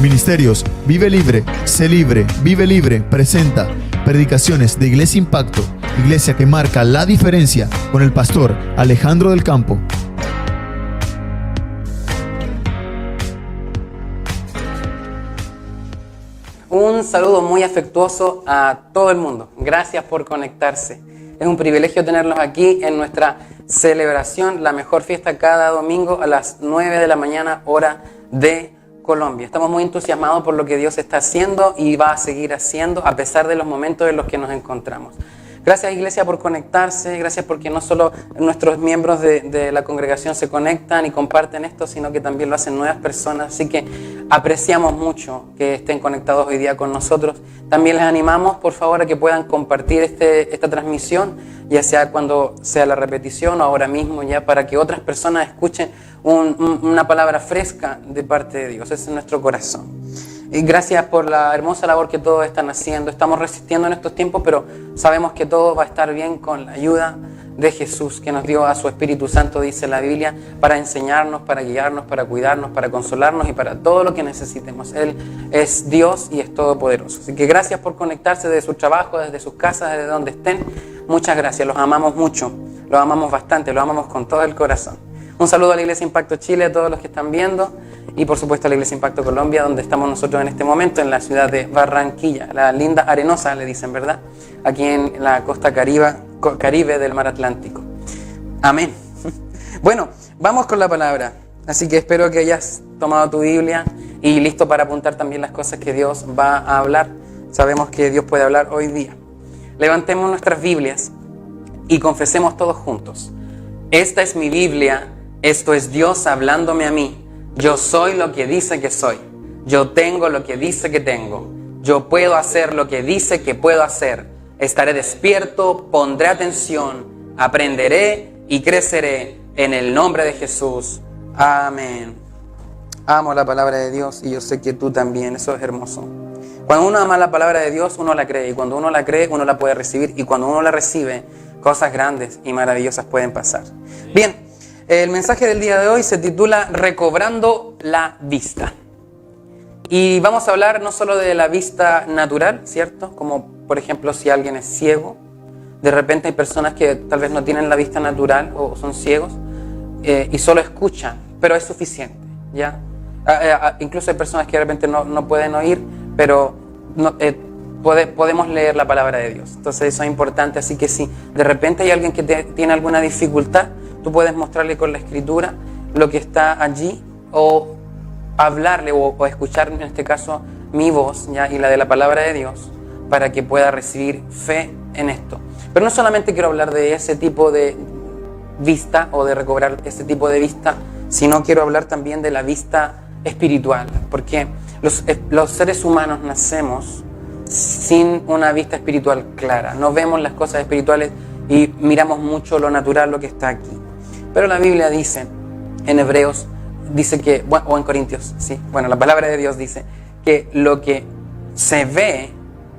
Ministerios Vive Libre, Sé Libre, Vive Libre presenta predicaciones de Iglesia Impacto, iglesia que marca la diferencia, con el pastor Alejandro del Campo. Un saludo muy afectuoso a todo el mundo. Gracias por conectarse. Es un privilegio tenerlos aquí en nuestra celebración, la mejor fiesta cada domingo a las 9 de la mañana, hora de Colombia. Estamos muy entusiasmados por lo que Dios está haciendo y va a seguir haciendo a pesar de los momentos en los que nos encontramos. Gracias, Iglesia, por conectarse. Gracias porque no solo nuestros miembros de la congregación se conectan y comparten esto, sino que también lo hacen nuevas personas. Así que apreciamos mucho que estén conectados hoy día con nosotros. También les animamos, por favor, a que puedan compartir esta transmisión, ya sea cuando sea la repetición o ahora mismo, ya para que otras personas escuchen una palabra fresca de parte de Dios. Ese es nuestro corazón. Y gracias por la hermosa labor que todos están haciendo. Estamos resistiendo en estos tiempos, pero sabemos que todo va a estar bien con la ayuda de Jesús, que nos dio a su Espíritu Santo, dice la Biblia, para enseñarnos, para guiarnos, para cuidarnos, para consolarnos y para todo lo que necesitemos. Él es Dios y es todopoderoso. Así que gracias por conectarse desde su trabajo, desde sus casas, desde donde estén. Muchas gracias, los amamos mucho, los amamos bastante, los amamos con todo el corazón. Un saludo a la Iglesia Impacto Chile, a todos los que están viendo, y por supuesto a la Iglesia Impacto Colombia, donde estamos nosotros en este momento, en la ciudad de Barranquilla, la linda Arenosa, le dicen, ¿verdad? Aquí en la costa caribe del mar Atlántico. Amén. Bueno, vamos con la palabra. Así que espero que hayas tomado tu Biblia y listo para apuntar también las cosas que Dios va a hablar. Sabemos que Dios puede hablar hoy día. Levantemos nuestras Biblias y confesemos todos juntos. Esta es mi Biblia, esto es Dios hablándome a mí. Yo soy lo que dice que soy. Yo tengo lo que dice que tengo. Yo puedo hacer lo que dice que puedo hacer. Estaré despierto, pondré atención, aprenderé y creceré en el nombre de Jesús. Amén. Amo la palabra de Dios y yo sé que tú también. Eso es hermoso. Cuando uno ama la palabra de Dios, uno la cree. Y cuando uno la cree, uno la puede recibir. Y cuando uno la recibe, cosas grandes y maravillosas pueden pasar. Bien, el mensaje del día de hoy se titula Recobrando la vista. Y vamos a hablar no solo de la vista natural, ¿cierto? Como por ejemplo si alguien es ciego. De repente hay personas que tal vez no tienen la vista natural o son ciegos y solo escuchan, pero es suficiente, ¿ya? Incluso hay personas que de repente no pueden oír, pero podemos leer la palabra de Dios. Entonces eso es importante, así que si de repente hay alguien que tiene alguna dificultad, tú puedes mostrarle con la escritura lo que está allí o hablarle o escuchar en este caso mi voz, ¿ya? Y la de la palabra de Dios para que pueda recibir fe en esto. Pero no solamente quiero hablar de ese tipo de vista o de recobrar ese tipo de vista, sino quiero hablar también de la vista espiritual, porque los seres humanos nacemos sin una vista espiritual clara. No vemos las cosas espirituales y miramos mucho lo natural, lo que está aquí. Pero la Biblia dice, en Hebreos, dice que, o en Corintios, sí, bueno, la palabra de Dios dice que lo que se ve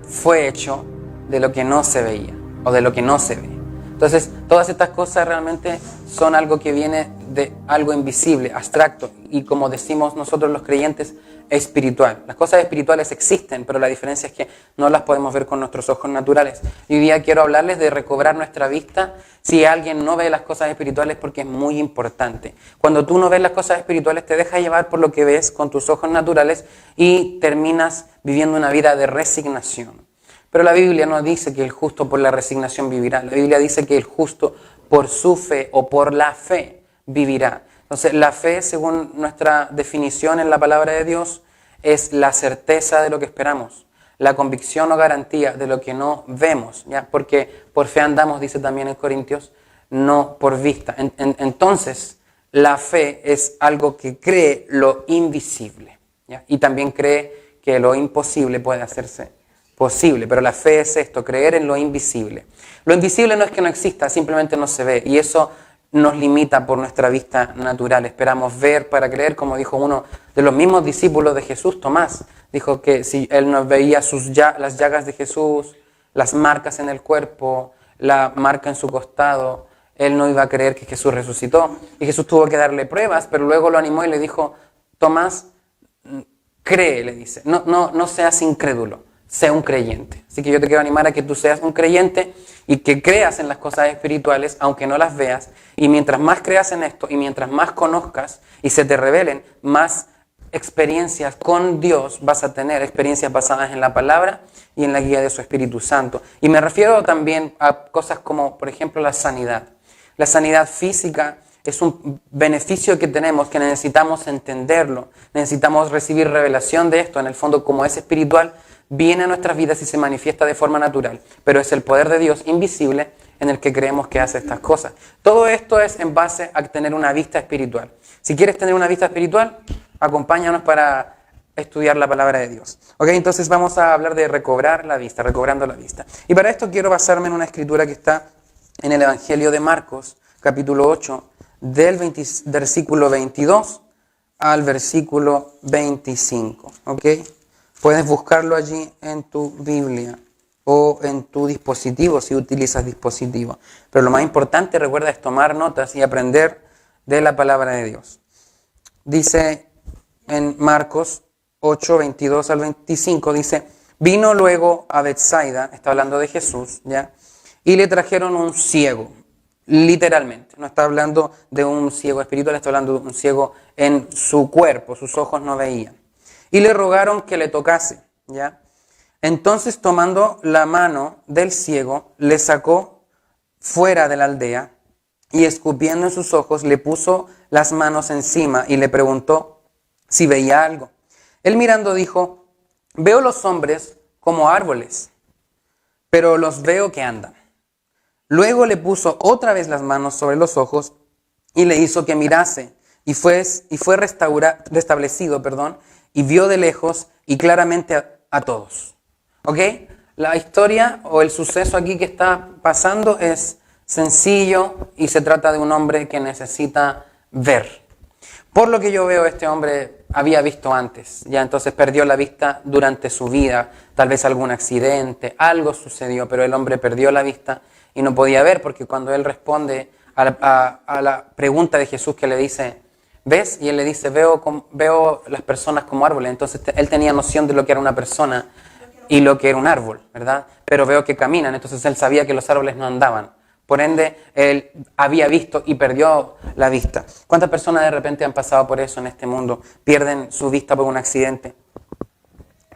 fue hecho de lo que no se veía, o de lo que no se ve. Entonces, todas estas cosas realmente son algo que viene de algo invisible, abstracto, y como decimos nosotros los creyentes, espiritual. Las cosas espirituales existen, pero la diferencia es que no las podemos ver con nuestros ojos naturales. Y hoy día quiero hablarles de recobrar nuestra vista. Si alguien no ve las cosas espirituales, porque es muy importante. Cuando tú no ves las cosas espirituales, te dejas llevar por lo que ves con tus ojos naturales y terminas viviendo una vida de resignación. Pero la Biblia no dice que el justo por la resignación vivirá. La Biblia dice que el justo por su fe o por la fe vivirá. Entonces, la fe, según nuestra definición en la palabra de Dios, es la certeza de lo que esperamos, la convicción o garantía de lo que no vemos, ¿ya? Porque por fe andamos, dice también en Corintios, no por vista. Entonces, la fe es algo que cree lo invisible, ¿ya? Y también cree que lo imposible puede hacerse posible, pero la fe es esto, creer en lo invisible. Lo invisible no es que no exista, simplemente no se ve, y eso nos limita por nuestra vista natural. Esperamos ver para creer, como dijo uno de los mismos discípulos de Jesús, Tomás. Dijo que si él no veía las llagas de Jesús, las marcas en el cuerpo, la marca en su costado, él no iba a creer que Jesús resucitó. Y Jesús tuvo que darle pruebas, pero luego lo animó y le dijo, Tomás, cree, le dice. No seas incrédulo, sé un creyente. Así que yo te quiero animar a que tú seas un creyente y que creas en las cosas espirituales, aunque no las veas. Y mientras más creas en esto y mientras más conozcas y se te revelen, más experiencias con Dios vas a tener, experiencias basadas en la palabra y en la guía de su Espíritu Santo. Y me refiero también a cosas como, por ejemplo, la sanidad. La sanidad física es un beneficio que tenemos, que necesitamos entenderlo, necesitamos recibir revelación de esto. En el fondo, como es espiritual, viene a nuestras vidas y se manifiesta de forma natural, pero es el poder de Dios invisible en el que creemos que hace estas cosas. Todo esto es en base a tener una vista espiritual. Si quieres tener una vista espiritual, acompáñanos para estudiar la palabra de Dios. Ok, entonces vamos a hablar de recobrar la vista, recobrando la vista. Y para esto quiero basarme en una escritura que está en el Evangelio de Marcos, capítulo 8, del versículo 22 al versículo 25. Ok, puedes buscarlo allí en tu Biblia o en tu dispositivo si utilizas dispositivo. Pero lo más importante, recuerda, es tomar notas y aprender de la palabra de Dios. Dice en Marcos 8, 22 al 25, dice: vino luego a Betsaida, está hablando de Jesús, ¿ya? Y le trajeron un ciego, literalmente. No está hablando de un ciego espiritual, está hablando de un ciego en su cuerpo, sus ojos no veían. Y le rogaron que le tocase, ¿ya? Entonces, tomando la mano del ciego, le sacó fuera de la aldea y escupiendo en sus ojos, le puso las manos encima y le preguntó si veía algo. Él mirando dijo: veo los hombres como árboles, pero los veo que andan. Luego le puso otra vez las manos sobre los ojos y le hizo que mirase y fue restablecido, y vio de lejos y claramente a todos. ¿Ok? La historia o el suceso aquí que está pasando es sencillo y se trata de un hombre que necesita ver. Por lo que yo veo, este hombre había visto antes, ya entonces perdió la vista durante su vida, tal vez algún accidente, algo sucedió, pero el hombre perdió la vista y no podía ver, porque cuando él responde a la pregunta de Jesús que le dice: ¿ves? Y él le dice: veo las personas como árboles. Entonces él tenía noción de lo que era una persona y lo que era un árbol, ¿verdad? Pero veo que caminan, entonces él sabía que los árboles no andaban. Por ende, él había visto y perdió la vista. ¿Cuántas personas de repente han pasado por eso en este mundo? Pierden su vista por un accidente.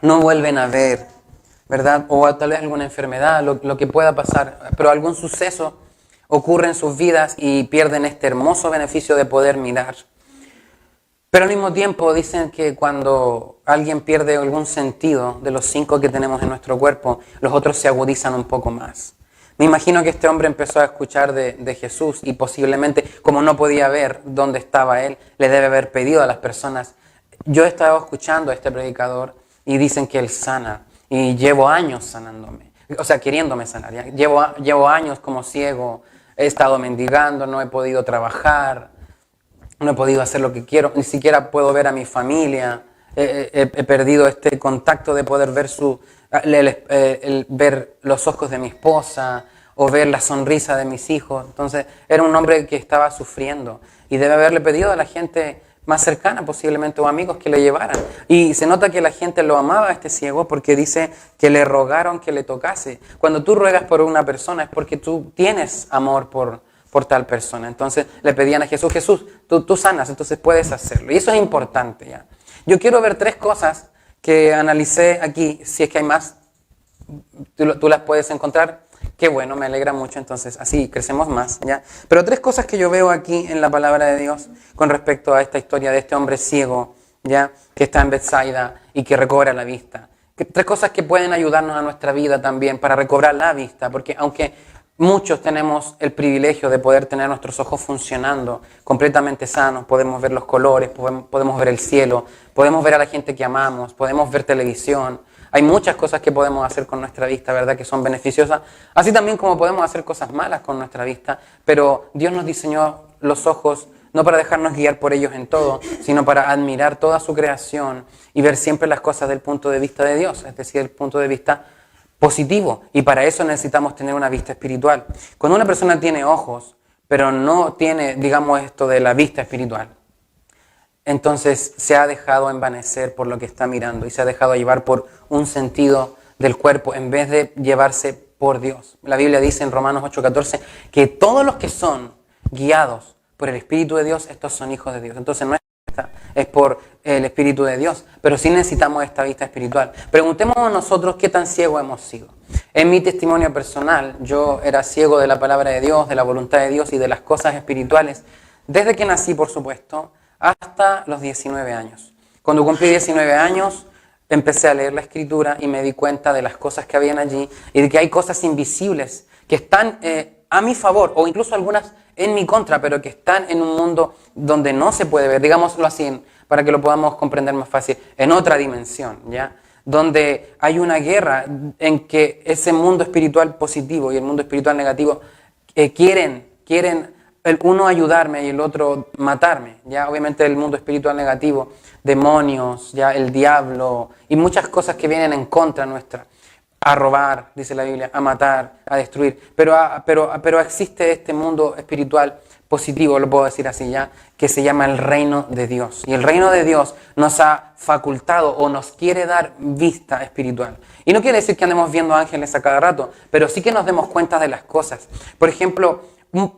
No vuelven a ver, ¿verdad? O tal vez alguna enfermedad, lo que pueda pasar. Pero algún suceso ocurre en sus vidas y pierden este hermoso beneficio de poder mirar. Pero al mismo tiempo dicen que cuando alguien pierde algún sentido de los 5 que tenemos en nuestro cuerpo, los otros se agudizan un poco más. Me imagino que este hombre empezó a escuchar de Jesús y posiblemente, como no podía ver dónde estaba él, le debe haber pedido a las personas: yo he estado escuchando a este predicador y dicen que él sana y llevo años sanándome, o sea, queriéndome sanar. ¿Ya? Llevo años como ciego, he estado mendigando, no he podido trabajar, no he podido hacer lo que quiero, ni siquiera puedo ver a mi familia, he perdido este contacto de poder ver ver los ojos de mi esposa o ver la sonrisa de mis hijos. Entonces era un hombre que estaba sufriendo y debe haberle pedido a la gente más cercana posiblemente o amigos que le llevaran. Y se nota que la gente lo amaba a este ciego porque dice que le rogaron que le tocase. Cuando tú ruegas por una persona es porque tú tienes amor por tal persona. Entonces le pedían a Jesús: Jesús, tú sanas, entonces puedes hacerlo. Y eso es importante, ¿ya? Yo quiero ver 3 cosas que analicé aquí. Si es que hay más, tú las puedes encontrar. Qué bueno, me alegra mucho, entonces así crecemos más, ¿ya? Pero 3 cosas que yo veo aquí en la palabra de Dios con respecto a esta historia de este hombre ciego, ¿ya? Que está en Betsaida y que recobra la vista. 3 cosas que pueden ayudarnos a nuestra vida también para recobrar la vista, porque aunque muchos tenemos el privilegio de poder tener nuestros ojos funcionando completamente sanos, podemos ver los colores, podemos ver el cielo, podemos ver a la gente que amamos, podemos ver televisión. Hay muchas cosas que podemos hacer con nuestra vista, ¿verdad?, que son beneficiosas. Así también como podemos hacer cosas malas con nuestra vista, pero Dios nos diseñó los ojos no para dejarnos guiar por ellos en todo, sino para admirar toda su creación y ver siempre las cosas del punto de vista de Dios, es decir, el punto de vista positivo. Y para eso necesitamos tener una vista espiritual. Cuando una persona tiene ojos, pero no tiene, digamos, esto de la vista espiritual, entonces se ha dejado envanecer por lo que está mirando y se ha dejado llevar por un sentido del cuerpo en vez de llevarse por Dios. La Biblia dice en Romanos 8:14 que todos los que son guiados por el Espíritu de Dios, estos son hijos de Dios. Entonces no es por el Espíritu de Dios, pero sí necesitamos esta vista espiritual. Preguntémonos nosotros qué tan ciegos hemos sido. En mi testimonio personal, yo era ciego de la palabra de Dios, de la voluntad de Dios y de las cosas espirituales, desde que nací, por supuesto, hasta los 19 años. Cuando cumplí 19 años, empecé a leer la Escritura y me di cuenta de las cosas que habían allí y de que hay cosas invisibles que están a mi favor, o incluso algunas en mi contra, pero que están en un mundo donde no se puede ver, digámoslo así, para que lo podamos comprender más fácil, en otra dimensión, ¿ya? Donde hay una guerra en que ese mundo espiritual positivo y el mundo espiritual negativo quieren el uno ayudarme y el otro matarme, ¿ya? Obviamente el mundo espiritual negativo, demonios, ¿ya? El diablo y muchas cosas que vienen en contra nuestra. A robar, dice la Biblia, a matar, a destruir. Pero existe este mundo espiritual positivo, lo puedo decir así ya, que se llama el reino de Dios. Y el reino de Dios nos ha facultado o nos quiere dar vista espiritual. Y no quiere decir que andemos viendo ángeles a cada rato, pero sí que nos demos cuenta de las cosas. Por ejemplo,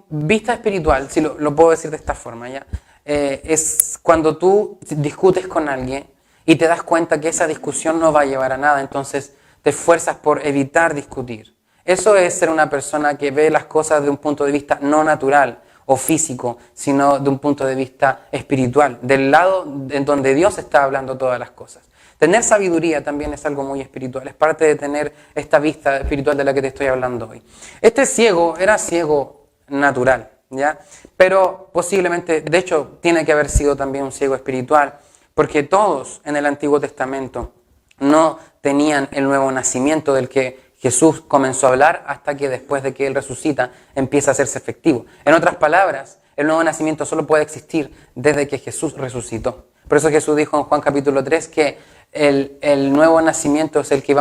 vista espiritual, si lo puedo decir de esta forma ya, es cuando tú discutes con alguien y te das cuenta que esa discusión no va a llevar a nada, entonces te esfuerzas por evitar discutir. Eso es ser una persona que ve las cosas de un punto de vista no natural o físico, sino de un punto de vista espiritual, del lado en donde Dios está hablando todas las cosas. Tener sabiduría también es algo muy espiritual, es parte de tener esta vista espiritual de la que te estoy hablando hoy. Este ciego era ciego natural, ¿ya? Pero posiblemente, de hecho, tiene que haber sido también un ciego espiritual, porque todos en el Antiguo Testamento no tenían el nuevo nacimiento del que Jesús comenzó a hablar hasta que después de que Él resucita empieza a hacerse efectivo. En otras palabras, el nuevo nacimiento solo puede existir desde que Jesús resucitó. Por eso Jesús dijo en Juan capítulo 3 que el nuevo nacimiento es el que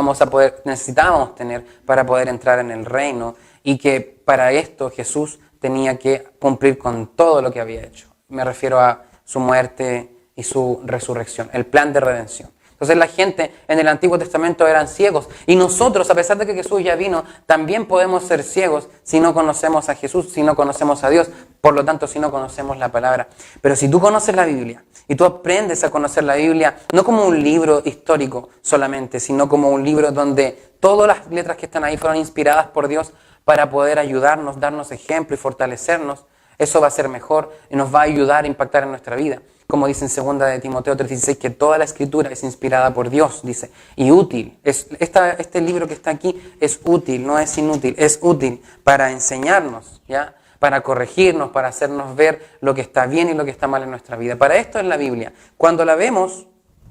necesitábamos tener para poder entrar en el reino y que para esto Jesús tenía que cumplir con todo lo que había hecho. Me refiero a su muerte y su resurrección, el plan de redención. Entonces la gente en el Antiguo Testamento eran ciegos y nosotros, a pesar de que Jesús ya vino, también podemos ser ciegos si no conocemos a Jesús, si no conocemos a Dios, por lo tanto si no conocemos la palabra. Pero si tú conoces la Biblia y tú aprendes a conocer la Biblia no como un libro histórico solamente, sino como un libro donde todas las letras que están ahí fueron inspiradas por Dios para poder ayudarnos, darnos ejemplo y fortalecernos, eso va a ser mejor y nos va a ayudar a impactar en nuestra vida. Como dice en 2 de Timoteo 3:16, que toda la Escritura es inspirada por Dios, dice, y útil. Este libro que está aquí es útil, no es inútil, es útil para enseñarnos, ¿ya? Para corregirnos, para hacernos ver lo que está bien y lo que está mal en nuestra vida. Para esto es la Biblia. Cuando la vemos,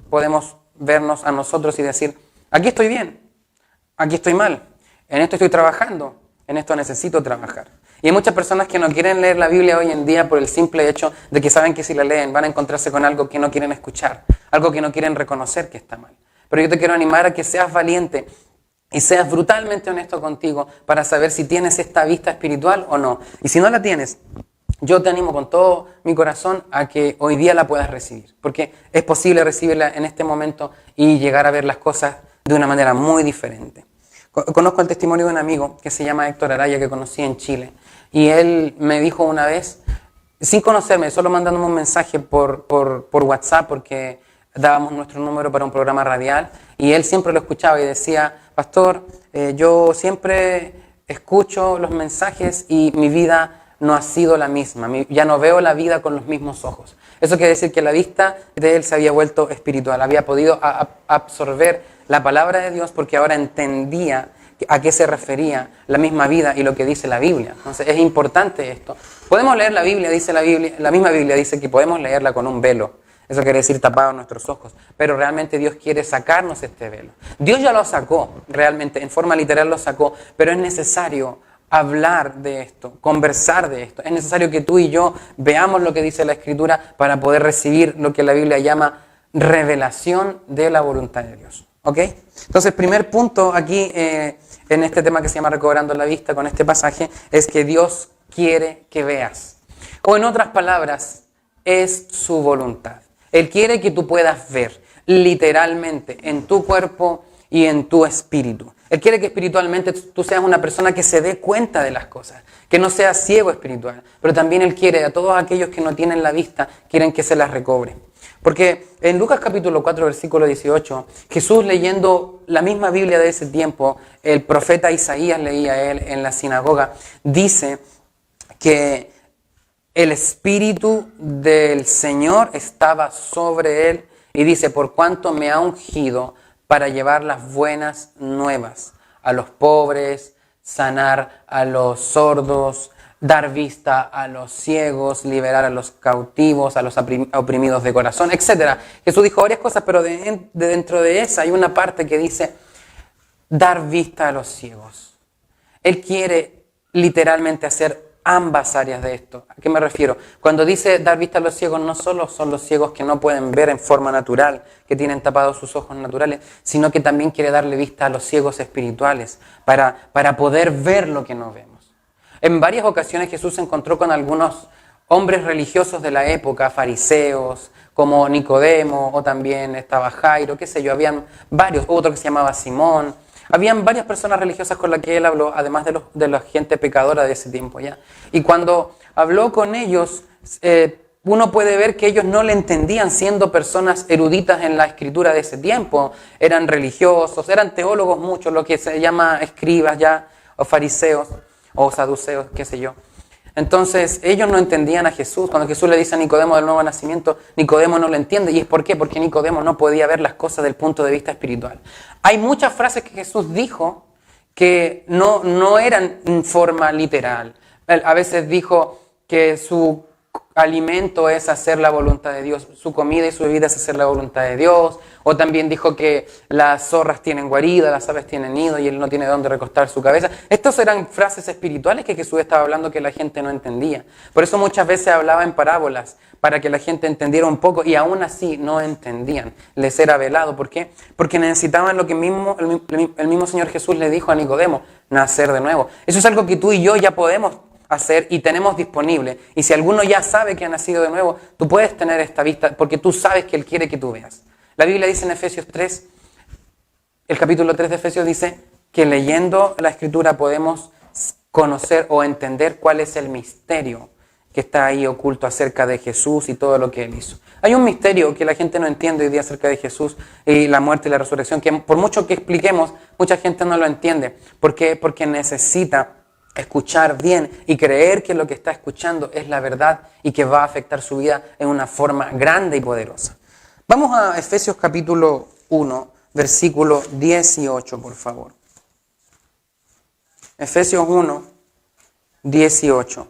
podemos vernos a nosotros y decir, aquí estoy bien, aquí estoy mal, en esto estoy trabajando, en esto necesito trabajar. Y hay muchas personas que no quieren leer la Biblia hoy en día por el simple hecho de que saben que si la leen van a encontrarse con algo que no quieren escuchar, algo que no quieren reconocer que está mal. Pero yo te quiero animar a que seas valiente y seas brutalmente honesto contigo para saber si tienes esta vista espiritual o no. Y si no la tienes, yo te animo con todo mi corazón a que hoy día la puedas recibir. Porque es posible recibirla en este momento y llegar a ver las cosas de una manera muy diferente. Conozco el testimonio de un amigo que se llama Héctor Araya, que conocí en Chile. Y él me dijo una vez, sin conocerme, solo mandándome un mensaje por WhatsApp, porque dábamos nuestro número para un programa radial, y él siempre lo escuchaba y decía, pastor, yo siempre escucho los mensajes y mi vida no ha sido la misma, ya no veo la vida con los mismos ojos. Eso quiere decir que la vista de él se había vuelto espiritual, había podido absorber la palabra de Dios porque ahora entendía a qué se refería la misma vida y lo que dice la Biblia. Entonces es importante esto. Podemos leer la Biblia, dice la Biblia, la misma Biblia dice que podemos leerla con un velo. Eso quiere decir tapados nuestros ojos. Pero realmente Dios quiere sacarnos este velo. Dios ya lo sacó, realmente, en forma literal lo sacó, pero es necesario hablar de esto, conversar de esto. Es necesario que tú y yo veamos lo que dice la Escritura para poder recibir lo que la Biblia llama revelación de la voluntad de Dios. ¿Ok? Entonces, primer punto aquí en este tema que se llama Recobrando la Vista con este pasaje es que Dios quiere que veas. O en otras palabras, es su voluntad. Él quiere que tú puedas ver literalmente en tu cuerpo y en tu espíritu. Él quiere que espiritualmente tú seas una persona que se dé cuenta de las cosas, que no seas ciego espiritual. Pero también Él quiere a todos aquellos que no tienen la vista, quieren que se las recobre. Porque en Lucas capítulo 4, versículo 18, Jesús leyendo la misma Biblia de ese tiempo, el profeta Isaías leía él en la sinagoga, dice que el Espíritu del Señor estaba sobre él y dice, por cuanto me ha ungido para llevar las buenas nuevas a los pobres, sanar a los sordos, dar vista a los ciegos, liberar a los cautivos, a los oprimidos de corazón, etc. Jesús dijo varias cosas, pero dentro de esa hay una parte que dice dar vista a los ciegos. Él quiere literalmente hacer ambas áreas de esto. ¿A qué me refiero? Cuando dice dar vista a los ciegos, no solo son los ciegos que no pueden ver en forma natural, que tienen tapados sus ojos naturales, sino que también quiere darle vista a los ciegos espirituales, para poder ver lo que no vemos. En varias ocasiones Jesús se encontró con algunos hombres religiosos de la época, fariseos, como Nicodemo, o también estaba Jairo, qué sé yo, habían varios, otro que se llamaba Simón. Habían varias personas religiosas con las que él habló, además de la gente pecadora de ese tiempo ya. Y cuando habló con ellos, uno puede ver que ellos no le entendían siendo personas eruditas en la escritura de ese tiempo. Eran religiosos, eran teólogos muchos, lo que se llama escribas ya, o fariseos, o saduceos, qué sé yo. Entonces ellos no entendían a Jesús. Cuando Jesús le dice a Nicodemo del nuevo nacimiento, Nicodemo no lo entiende. ¿Y es por qué? Porque Nicodemo no podía ver las cosas del punto de vista espiritual. Hay muchas frases que Jesús dijo que no eran en forma literal. A veces dijo que su alimento es hacer la voluntad de Dios, su comida y su bebida es hacer la voluntad de Dios. O también dijo que las zorras tienen guarida, las aves tienen nido y él no tiene dónde recostar su cabeza. Estas eran frases espirituales que Jesús estaba hablando que la gente no entendía. Por eso muchas veces hablaba en parábolas, para que la gente entendiera un poco, y aún así no entendían. Les era velado. ¿Por qué? Porque necesitaban lo que el mismo Señor Jesús le dijo a Nicodemo, nacer de nuevo. Eso es algo que tú y yo ya podemos hacer y tenemos disponible. Y si alguno ya sabe que ha nacido de nuevo, tú puedes tener esta vista porque tú sabes que Él quiere que tú veas. La Biblia dice en Efesios 3, el capítulo 3 de Efesios dice que leyendo la Escritura podemos conocer o entender cuál es el misterio que está ahí oculto acerca de Jesús y todo lo que Él hizo. Hay un misterio que la gente no entiende hoy día acerca de Jesús y la muerte y la resurrección, que por mucho que expliquemos, mucha gente no lo entiende. ¿Por qué? Porque necesita escuchar bien y creer que lo que está escuchando es la verdad y que va a afectar su vida en una forma grande y poderosa. Vamos a Efesios capítulo 1, versículo 18, por favor. Efesios 1, 18.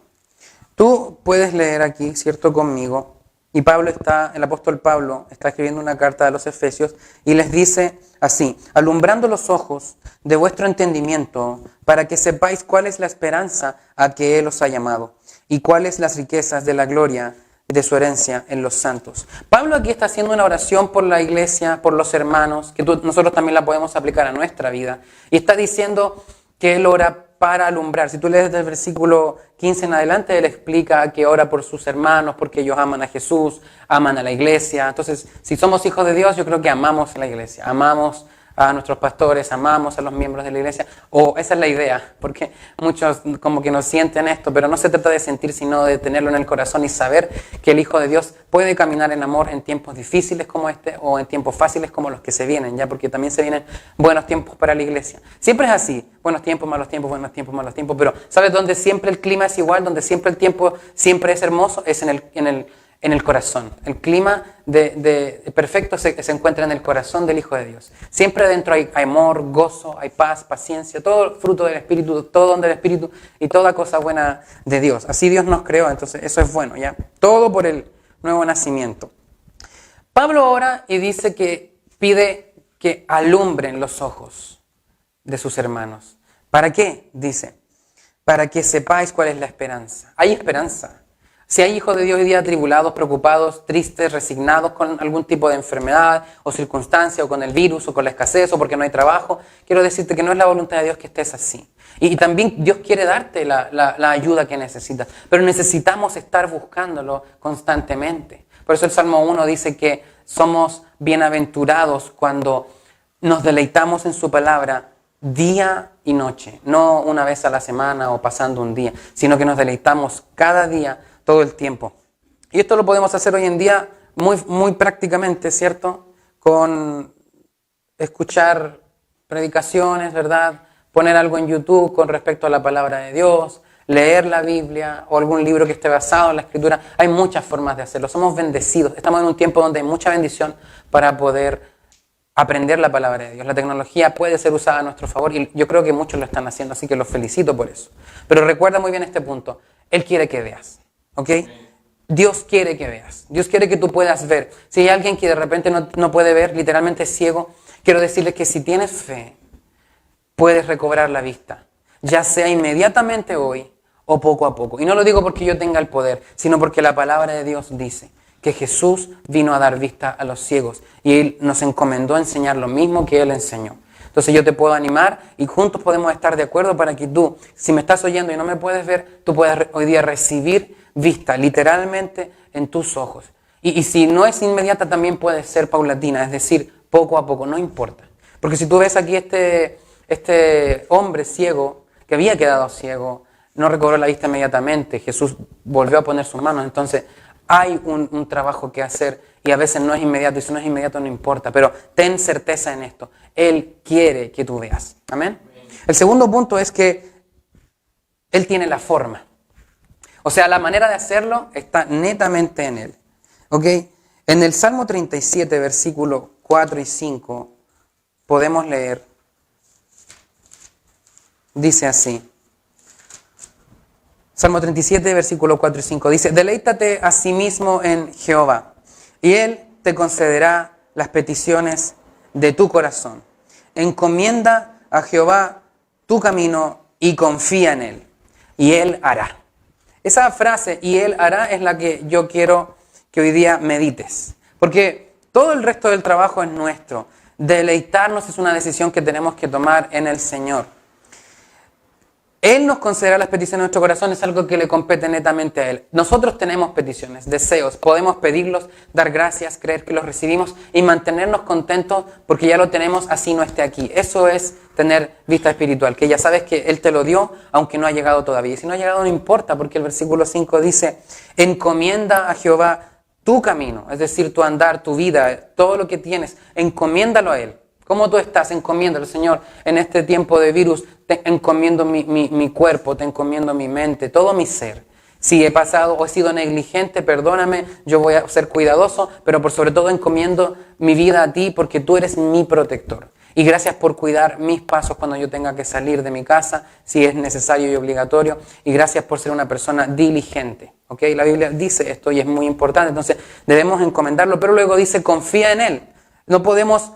Tú puedes leer aquí, ¿cierto?, conmigo. Y el apóstol Pablo está escribiendo una carta a los Efesios y les dice así: alumbrando los ojos de vuestro entendimiento para que sepáis cuál es la esperanza a que Él os ha llamado y cuáles las riquezas de la gloria de su herencia en los santos. Pablo aquí está haciendo una oración por la iglesia, por los hermanos, que nosotros también la podemos aplicar a nuestra vida. Y está diciendo que él ora para alumbrar. Si tú lees desde el versículo 15 en adelante, él explica que ora por sus hermanos porque ellos aman a Jesús, aman a la iglesia. Entonces, si somos hijos de Dios, yo creo que amamos a la iglesia, amamos a nuestros pastores, amamos a los miembros de la iglesia, o esa es la idea, porque muchos como que no sienten esto, pero no se trata de sentir, sino de tenerlo en el corazón y saber que el Hijo de Dios puede caminar en amor en tiempos difíciles como este, o en tiempos fáciles como los que se vienen, ya, porque también se vienen buenos tiempos para la iglesia. Siempre es así, buenos tiempos, malos tiempos, buenos tiempos, malos tiempos, pero ¿sabes dónde siempre el clima es igual? Donde siempre el tiempo siempre es hermoso, es en el corazón. El clima perfecto se encuentra en el corazón del Hijo de Dios. Siempre adentro hay amor, gozo, hay paz, paciencia, todo fruto del Espíritu, todo don del Espíritu y toda cosa buena de Dios. Así Dios nos creó, entonces eso es bueno, ¿ya? Todo por el nuevo nacimiento. Pablo ora y dice que pide que alumbren los ojos de sus hermanos. ¿Para qué? Dice, para que sepáis cuál es la esperanza. Hay esperanza. Si hay hijos de Dios hoy día atribulados, preocupados, tristes, resignados con algún tipo de enfermedad o circunstancia, o con el virus, o con la escasez, o porque no hay trabajo, quiero decirte que no es la voluntad de Dios que estés así. Y también Dios quiere darte la ayuda que necesitas, pero necesitamos estar buscándolo constantemente. Por eso el Salmo 1 dice que somos bienaventurados cuando nos deleitamos en su palabra día y noche, no una vez a la semana o pasando un día, sino que nos deleitamos cada día, todo el tiempo. Y esto lo podemos hacer hoy en día muy prácticamente, ¿cierto? Con escuchar predicaciones, ¿verdad? Poner algo en YouTube con respecto a la palabra de Dios, leer la Biblia o algún libro que esté basado en la Escritura. Hay muchas formas de hacerlo. Somos bendecidos. Estamos en un tiempo donde hay mucha bendición para poder aprender la palabra de Dios. La tecnología puede ser usada a nuestro favor y yo creo que muchos lo están haciendo, así que los felicito por eso. Pero recuerda muy bien este punto. Él quiere que veas, ¿ok? Dios quiere que veas. Dios quiere que tú puedas ver. Si hay alguien que de repente no puede ver, literalmente es ciego, quiero decirles que si tienes fe, puedes recobrar la vista, ya sea inmediatamente hoy o poco a poco. Y no lo digo porque yo tenga el poder, sino porque la palabra de Dios dice que Jesús vino a dar vista a los ciegos y Él nos encomendó a enseñar lo mismo que Él enseñó. Entonces yo te puedo animar y juntos podemos estar de acuerdo para que tú, si me estás oyendo y no me puedes ver, tú puedas hoy día recibir vista literalmente en tus ojos. Y si no es inmediata, también puede ser paulatina, es decir, poco a poco, no importa. Porque si tú ves aquí este hombre ciego, que había quedado ciego, no recobró la vista inmediatamente, Jesús volvió a poner sus manos, entonces hay un trabajo que hacer y a veces no es inmediato, y si no es inmediato no importa, pero ten certeza en esto, Él quiere que tú veas, ¿amén? El segundo punto es que Él tiene la forma, o sea, la manera de hacerlo está netamente en Él, ¿ok? En el Salmo 37, versículos 4 y 5, podemos leer, dice así, Salmo 37, versículos 4 y 5, dice, deleítate a sí mismo en Jehová, y Él te concederá las peticiones de tu corazón. Encomienda a Jehová tu camino y confía en Él, y Él hará. Esa frase, y Él hará, es la que yo quiero que hoy día medites, porque todo el resto del trabajo es nuestro. Deleitarnos es una decisión que tenemos que tomar en el Señor. Él nos concederá las peticiones de nuestro corazón, es algo que le compete netamente a Él. Nosotros tenemos peticiones, deseos, podemos pedirlos, dar gracias, creer que los recibimos y mantenernos contentos porque ya lo tenemos, así no esté aquí. Eso es tener vista espiritual, que ya sabes que Él te lo dio, aunque no ha llegado todavía. Y si no ha llegado no importa, porque el versículo 5 dice, encomienda a Jehová tu camino, es decir, tu andar, tu vida, todo lo que tienes, encomiéndalo a Él. ¿Cómo tú estás? Encomiéndalo, Señor, en este tiempo de virus, te encomiendo mi cuerpo, te encomiendo mi mente, todo mi ser. Si he pasado o he sido negligente, perdóname, yo voy a ser cuidadoso, pero por sobre todo encomiendo mi vida a ti porque tú eres mi protector. Y gracias por cuidar mis pasos cuando yo tenga que salir de mi casa, si es necesario y obligatorio. Y gracias por ser una persona diligente. ¿Okay? La Biblia dice esto y es muy importante, entonces debemos encomendarlo, pero luego dice confía en Él. No podemos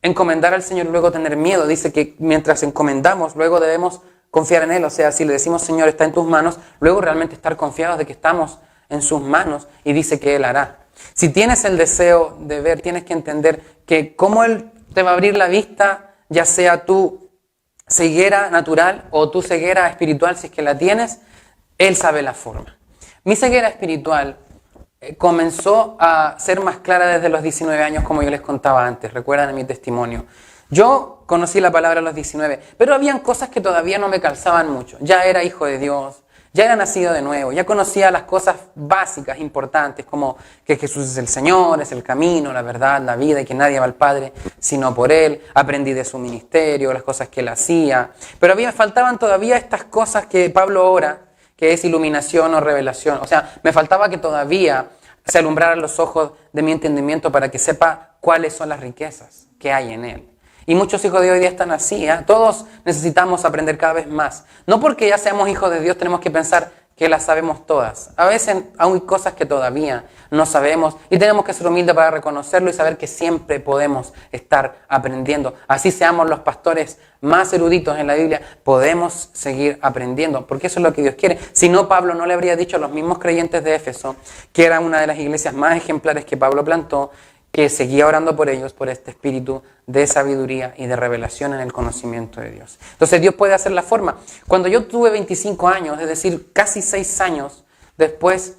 encomendar al Señor y luego tener miedo. Dice que mientras encomendamos, luego debemos confiar en Él. O sea, si le decimos, Señor, está en tus manos, luego realmente estar confiados de que estamos en sus manos y dice que Él hará. Si tienes el deseo de ver, tienes que entender que como Él te va a abrir la vista, ya sea tu ceguera natural o tu ceguera espiritual, si es que la tienes, Él sabe la forma. Mi ceguera espiritual comenzó a ser más clara desde los 19 años, como yo les contaba antes. Recuerdan en mi testimonio. Yo conocí la palabra a los 19, pero habían cosas que todavía no me calzaban mucho. Ya era hijo de Dios, ya era nacido de nuevo, ya conocía las cosas básicas, importantes, como que Jesús es el Señor, es el camino, la verdad, la vida, y que nadie va al Padre sino por Él. Aprendí de su ministerio, las cosas que Él hacía. Pero faltaban todavía estas cosas que Pablo ora, que es iluminación o revelación. O sea, me faltaba que todavía se alumbraran los ojos de mi entendimiento para que sepa cuáles son las riquezas que hay en Él. Y muchos hijos de hoy día están así, ¿eh? Todos necesitamos aprender cada vez más. No porque ya seamos hijos de Dios tenemos que pensar que las sabemos todas. A veces hay cosas que todavía no sabemos y tenemos que ser humildes para reconocerlo y saber que siempre podemos estar aprendiendo. Así seamos los pastores más eruditos en la Biblia, podemos seguir aprendiendo, porque eso es lo que Dios quiere. Si no, Pablo no le habría dicho a los mismos creyentes de Éfeso, que era una de las iglesias más ejemplares que Pablo plantó, que seguía orando por ellos, por este espíritu de sabiduría y de revelación en el conocimiento de Dios. Entonces Dios puede hacer la forma. Cuando yo tuve 25 años, es decir, casi 6 años después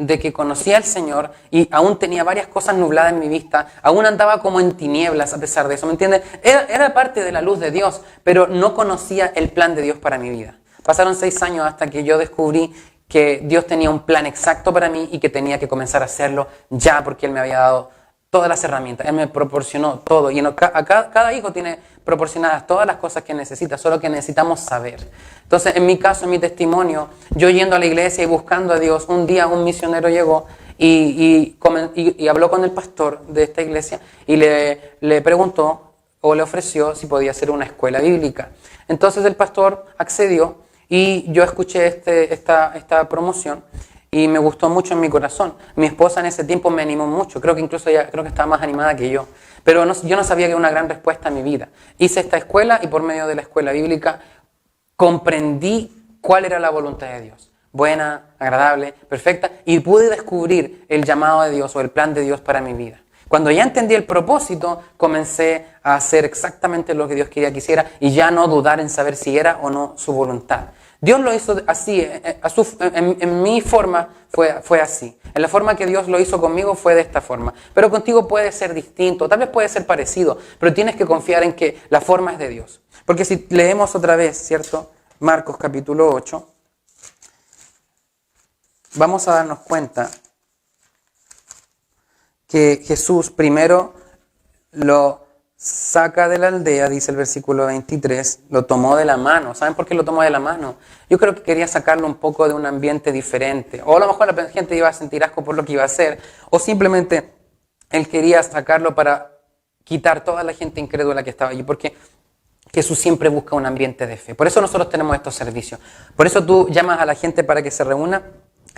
de que conocía al Señor y aún tenía varias cosas nubladas en mi vista, aún andaba como en tinieblas a pesar de eso, ¿me entiendes? Era parte de la luz de Dios, pero no conocía el plan de Dios para mi vida. Pasaron 6 años hasta que yo descubrí que Dios tenía un plan exacto para mí y que tenía que comenzar a hacerlo ya porque Él me había dado todas las herramientas. Él me proporcionó todo. Y cada hijo tiene proporcionadas todas las cosas que necesita, solo que necesitamos saber. Entonces, en mi caso, en mi testimonio, yo yendo a la iglesia y buscando a Dios, un día un misionero llegó y habló con el pastor de esta iglesia y le preguntó o le ofreció si podía hacer una escuela bíblica. Entonces el pastor accedió y yo escuché esta promoción. Y me gustó mucho en mi corazón. Mi esposa en ese tiempo me animó mucho. Creo que incluso ella estaba más animada que yo. Pero yo no sabía que era una gran respuesta a mi vida. Hice esta escuela y por medio de la escuela bíblica comprendí cuál era la voluntad de Dios. Buena, agradable, perfecta. Y pude descubrir el llamado de Dios o el plan de Dios para mi vida. Cuando ya entendí el propósito, comencé a hacer exactamente lo que Dios quería que hiciera y ya no dudar en saber si era o no su voluntad. Dios lo hizo así, en mi forma fue así. En la forma que Dios lo hizo conmigo fue de esta forma. Pero contigo puede ser distinto, tal vez puede ser parecido, pero tienes que confiar en que la forma es de Dios. Porque si leemos otra vez, ¿cierto? Marcos capítulo 8, vamos a darnos cuenta que Jesús primero lo saca de la aldea, dice el versículo 23, lo tomó de la mano. ¿Saben por qué lo tomó de la mano? Yo creo que quería sacarlo un poco de un ambiente diferente. O a lo mejor la gente iba a sentir asco por lo que iba a hacer. O simplemente él quería sacarlo para quitar toda la gente incrédula que estaba allí. Porque Jesús siempre busca un ambiente de fe. Por eso nosotros tenemos estos servicios. Por eso tú llamas a la gente para que se reúna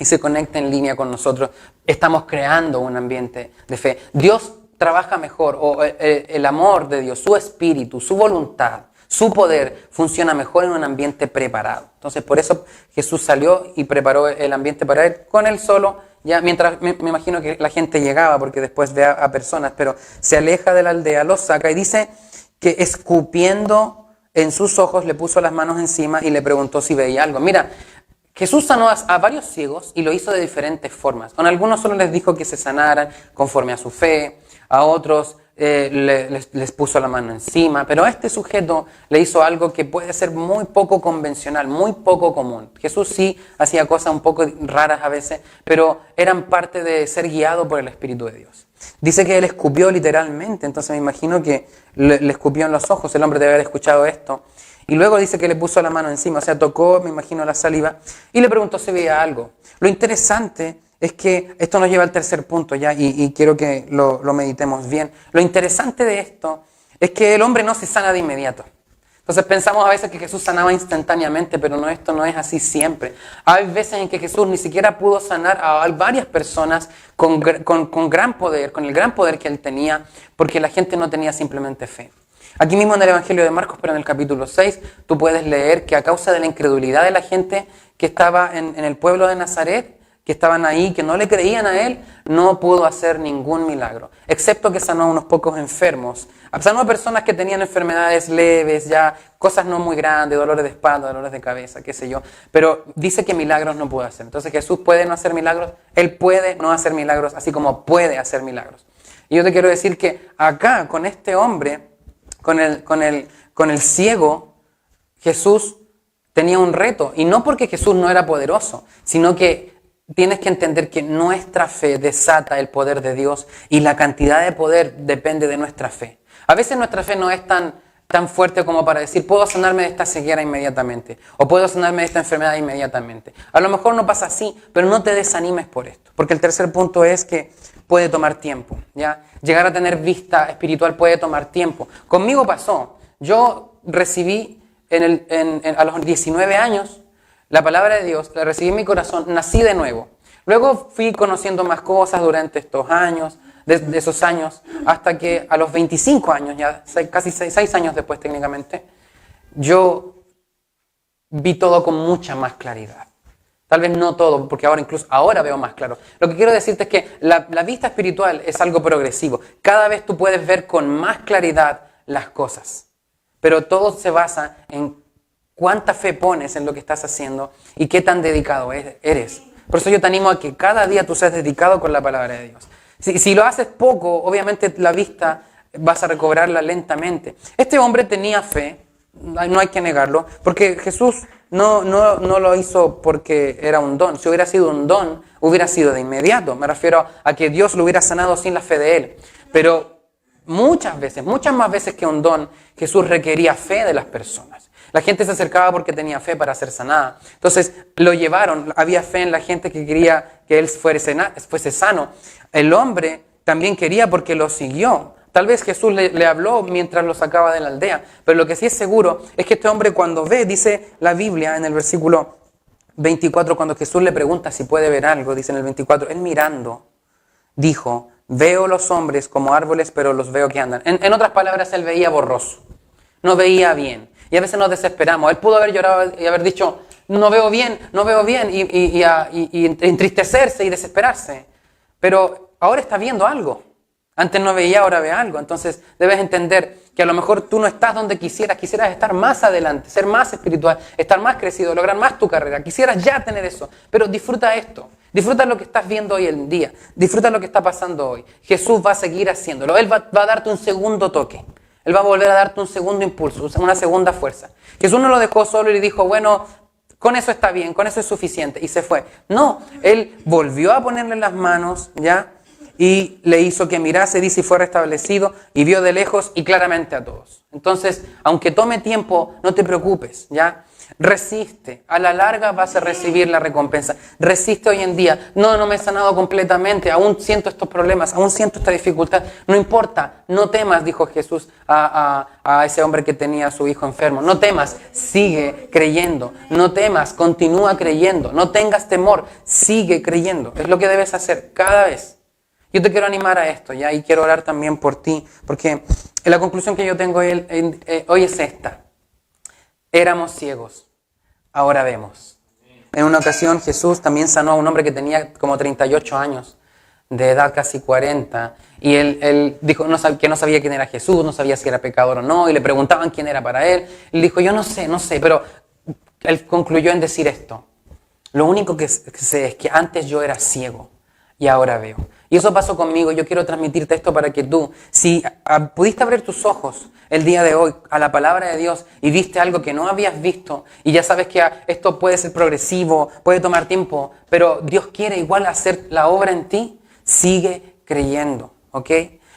y se conecte en línea con nosotros. Estamos creando un ambiente de fe. Dios trabaja mejor, o el amor de Dios, su espíritu, su voluntad, su poder funciona mejor en un ambiente preparado. Entonces por eso Jesús salió y preparó el ambiente para él con él solo, ya mientras me imagino que la gente llegaba, porque después ve a personas, pero se aleja de la aldea, los saca y dice que escupiendo en sus ojos le puso las manos encima y le preguntó si veía algo. Mira, Jesús sanó a varios ciegos y lo hizo de diferentes formas. Con algunos solo les dijo que se sanaran conforme a su fe, a otros les puso la mano encima, pero a este sujeto le hizo algo que puede ser muy poco convencional, muy poco común. Jesús sí hacía cosas un poco raras a veces, pero eran parte de ser guiado por el Espíritu de Dios. Dice que él escupió literalmente, entonces me imagino que le escupió en los ojos, el hombre debe haber escuchado esto. Y luego dice que le puso la mano encima, o sea, tocó, me imagino, la saliva y le preguntó si veía algo. Lo interesante es que esto nos lleva al tercer punto ya y quiero que lo meditemos bien. Lo interesante de esto es que el hombre no se sana de inmediato. Entonces pensamos a veces que Jesús sanaba instantáneamente, pero esto no es así siempre. Hay veces en que Jesús ni siquiera pudo sanar a varias personas con gran poder, con el gran poder que él tenía, porque la gente no tenía simplemente fe. Aquí mismo en el Evangelio de Marcos, pero en el capítulo 6, tú puedes leer que a causa de la incredulidad de la gente que estaba en el pueblo de Nazaret, que estaban ahí, que no le creían a él, no pudo hacer ningún milagro, excepto que sanó a unos pocos enfermos. Sanó a personas que tenían enfermedades leves, ya cosas no muy grandes, dolores de espalda, dolores de cabeza, qué sé yo, pero dice que milagros no pudo hacer. Entonces Jesús puede no hacer milagros, él puede no hacer milagros, así como puede hacer milagros. Y yo te quiero decir que acá, con este hombre, con el ciego, Jesús tenía un reto, y no porque Jesús no era poderoso, sino que tienes que entender que nuestra fe desata el poder de Dios y la cantidad de poder depende de nuestra fe. A veces nuestra fe no es tan fuerte como para decir, puedo sanarme de esta ceguera inmediatamente o puedo sanarme de esta enfermedad inmediatamente. A lo mejor no pasa así, pero no te desanimes por esto. Porque el tercer punto es que puede tomar tiempo, ¿ya? Llegar a tener vista espiritual puede tomar tiempo. Conmigo pasó. Yo recibí a los 19 años la palabra de Dios, la recibí en mi corazón, nací de nuevo. Luego fui conociendo más cosas durante estos años, de esos años, hasta que a los 25 años, ya casi 6 años después técnicamente, yo vi todo con mucha más claridad. Tal vez no todo, porque ahora veo más claro. Lo que quiero decirte es que la vista espiritual es algo progresivo. Cada vez tú puedes ver con más claridad las cosas. Pero todo se basa en cuánta fe pones en lo que estás haciendo y qué tan dedicado eres. Por eso yo te animo a que cada día tú seas dedicado con la palabra de Dios. Si lo haces poco, obviamente la vista vas a recobrarla lentamente. Este hombre tenía fe, no hay que negarlo, porque Jesús no lo hizo porque era un don. Si hubiera sido un don, hubiera sido de inmediato. Me refiero a que Dios lo hubiera sanado sin la fe de él. Pero muchas veces, muchas más veces que un don, Jesús requería fe de las personas. La gente se acercaba porque tenía fe para ser sanada. Entonces lo llevaron, había fe en la gente que quería que él fuese sano. El hombre también quería porque lo siguió. Tal vez Jesús le habló mientras lo sacaba de la aldea, pero lo que sí es seguro es que este hombre cuando ve, dice la Biblia en el versículo 24, cuando Jesús le pregunta si puede ver algo, dice en el 24, él mirando, dijo, veo los hombres como árboles, pero los veo que andan. En otras palabras, él veía borroso, no veía bien. Y a veces nos desesperamos. Él pudo haber llorado y haber dicho, no veo bien, y entristecerse y desesperarse. Pero ahora está viendo algo. Antes no veía, ahora ve algo. Entonces debes entender que a lo mejor tú no estás donde quisieras estar más adelante, ser más espiritual, estar más crecido, lograr más tu carrera. Quisieras ya tener eso. Pero disfruta esto. Disfruta lo que estás viendo hoy en día. Disfruta lo que está pasando hoy. Jesús va a seguir haciéndolo. Él va a darte un segundo toque. Él va a volver a darte un segundo impulso, una segunda fuerza. Jesús no lo dejó solo y le dijo, bueno, con eso está bien, con eso es suficiente. Y se fue. No, él volvió a ponerle las manos, ¿ya? Y le hizo que mirase, dice, y fue restablecido, y vio de lejos y claramente a todos. Entonces, aunque tome tiempo, no te preocupes, ¿ya? Resiste, a la larga vas a recibir la recompensa. Resiste hoy en día. No me he sanado completamente, aún siento estos problemas, aún siento esta dificultad. No importa, no temas, dijo Jesús a ese hombre que tenía a su hijo enfermo. No temas, sigue creyendo. No temas, continúa creyendo. No tengas temor, sigue creyendo. Es lo que debes hacer cada vez. Yo te quiero animar a esto, ¿ya? Y quiero orar también por ti, porque la conclusión que yo tengo hoy es esta. Éramos ciegos, ahora vemos. En una ocasión Jesús también sanó a un hombre que tenía como 38 años, de edad casi 40, y él dijo que no sabía quién era Jesús, no sabía si era pecador o no, y le preguntaban quién era para él. Él dijo, yo no sé, pero él concluyó en decir esto. Lo único que sé es que antes yo era ciego y ahora veo. Y eso pasó conmigo. Yo quiero transmitirte esto para que tú, si pudiste abrir tus ojos el día de hoy a la palabra de Dios y viste algo que no habías visto y ya sabes que esto puede ser progresivo, puede tomar tiempo, pero Dios quiere igual hacer la obra en ti, sigue creyendo, ¿ok?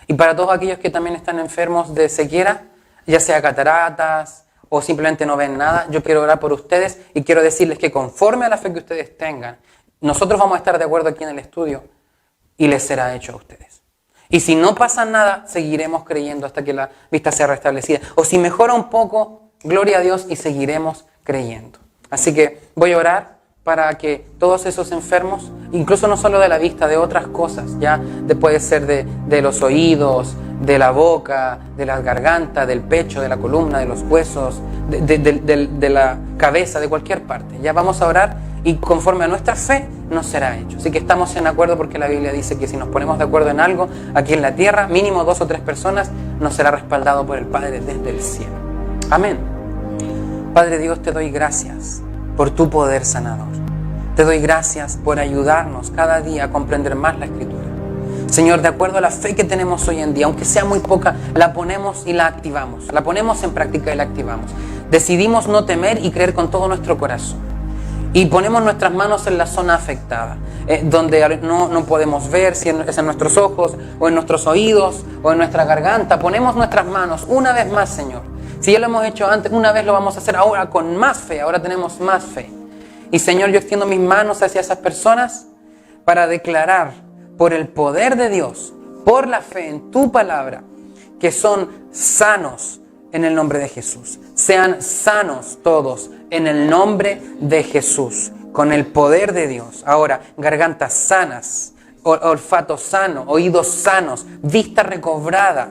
Y para todos aquellos que también están enfermos de ceguera, ya sea cataratas o simplemente no ven nada, yo quiero orar por ustedes y quiero decirles que conforme a la fe que ustedes tengan, nosotros vamos a estar de acuerdo aquí en el estudio y les será hecho a ustedes. Y si no pasa nada, seguiremos creyendo hasta que la vista sea restablecida. O si mejora un poco, gloria a Dios, y seguiremos creyendo. Así que voy a orar para que todos esos enfermos, incluso no solo de la vista, de otras cosas, ya puede ser de los oídos, de la boca, de la garganta, del pecho, de la columna, de los huesos, de la cabeza, de cualquier parte. Ya vamos a orar y conforme a nuestra fe nos será hecho. Así que estamos en acuerdo porque la Biblia dice que si nos ponemos de acuerdo en algo, aquí en la tierra, mínimo 2 o 3 personas, nos será respaldado por el Padre desde el cielo. Amén. Padre Dios, te doy gracias por tu poder sanador. Te doy gracias por ayudarnos cada día a comprender más la Escritura. Señor, de acuerdo a la fe que tenemos hoy en día, aunque sea muy poca, la ponemos y la activamos. La ponemos en práctica y la activamos. Decidimos no temer y creer con todo nuestro corazón. Y ponemos nuestras manos en la zona afectada, donde no podemos ver, si es en nuestros ojos, o en nuestros oídos, o en nuestra garganta. Ponemos nuestras manos una vez más, Señor. Si ya lo hemos hecho antes, una vez lo vamos a hacer ahora con más fe. Ahora tenemos más fe. Y Señor, yo extiendo mis manos hacia esas personas para declarar por el poder de Dios, por la fe en tu palabra, que son sanos en el nombre de Jesús. Sean sanos todos en el nombre de Jesús, con el poder de Dios. Ahora, gargantas sanas, olfato sano, oídos sanos, vista recobrada.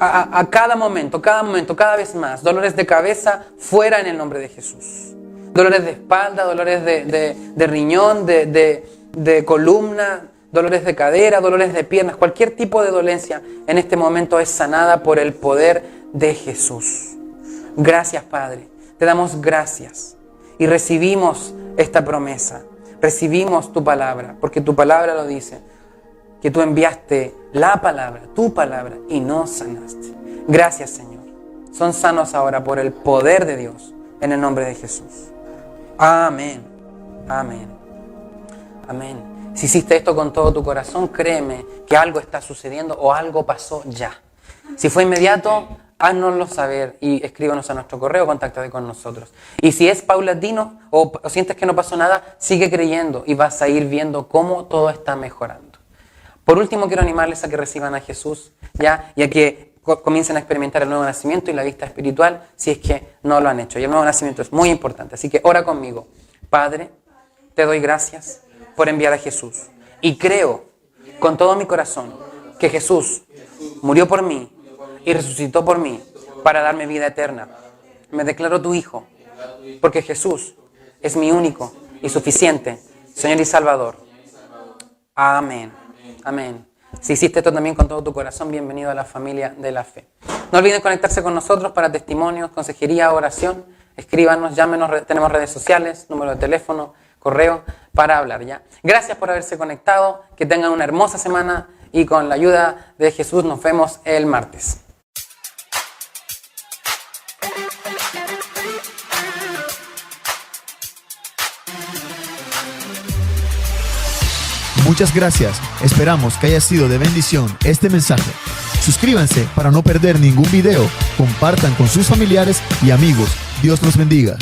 A cada momento, cada vez más. Dolores de cabeza, fuera en el nombre de Jesús. Dolores de espalda, dolores de riñón, de columna, dolores de cadera, dolores de piernas. Cualquier tipo de dolencia en este momento es sanada por el poder de Jesús. Gracias, Padre. Te damos gracias y recibimos esta promesa. Recibimos tu palabra, porque tu palabra lo dice, que tú enviaste la palabra, tu palabra, y nos sanaste. Gracias, Señor. Son sanos ahora por el poder de Dios, en el nombre de Jesús. Amén. Amén. Amén. Si hiciste esto con todo tu corazón, créeme que algo está sucediendo o algo pasó ya. Si fue inmediato, háznoslo saber y escríbanos a nuestro correo, contáctate con nosotros. Y si es paulatino o sientes que no pasó nada, sigue creyendo y vas a ir viendo cómo todo está mejorando. Por último, quiero animarles a que reciban a Jesús, ¿ya? Y a que comiencen a experimentar el nuevo nacimiento y la vista espiritual si es que no lo han hecho. Y el nuevo nacimiento es muy importante, así que ora conmigo. Padre, te doy gracias por enviar a Jesús. Y creo con todo mi corazón que Jesús murió por mí y resucitó por mí para darme vida eterna. Me declaro tu Hijo, porque Jesús es mi único y suficiente Señor y Salvador. Amén. Amén. Si hiciste esto también con todo tu corazón, bienvenido a la familia de la fe. No olviden conectarse con nosotros para testimonios, consejería, oración. Escríbanos, llámenos, tenemos redes sociales, número de teléfono, correo para hablar, ¿ya? Gracias por haberse conectado, que tengan una hermosa semana y con la ayuda de Jesús nos vemos el martes. Muchas gracias. Esperamos que haya sido de bendición este mensaje. Suscríbanse para no perder ningún video. Compartan con sus familiares y amigos. Dios los bendiga.